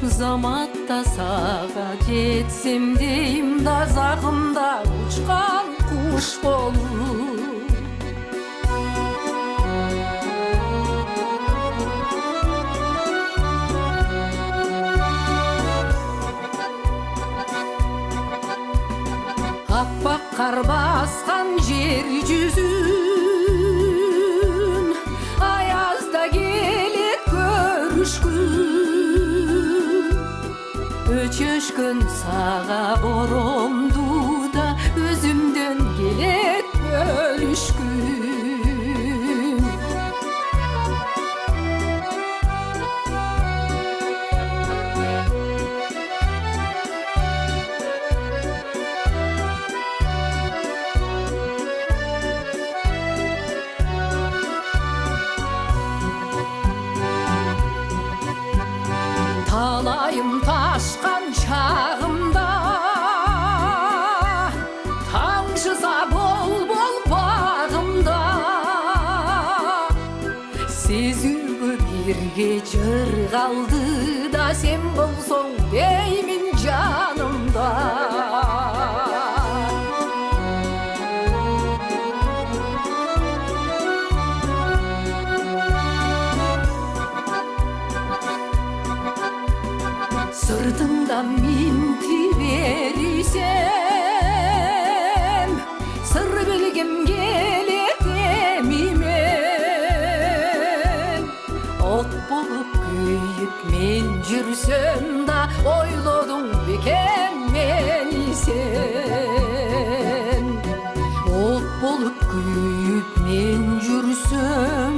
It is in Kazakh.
заматта сага жетсем дейм да загымда учкан куш болуп. Аппак кар баскан жер жүзүн аязда келет көрүшкүн. Өчөшкөн сага боромду да өзүмдөн келет бөлүшкүн. Талайым ташкан чагымда таңшыса бол багымда, сезүүгө бирге жыр калды да сен болсоң деймин жанымда. Sırtımda minti verisem, sır bilgim gelet emimen. Ot bolup kүйüp men jursem da oylodum beken meni sen. Ot bolup kүйüp men jursem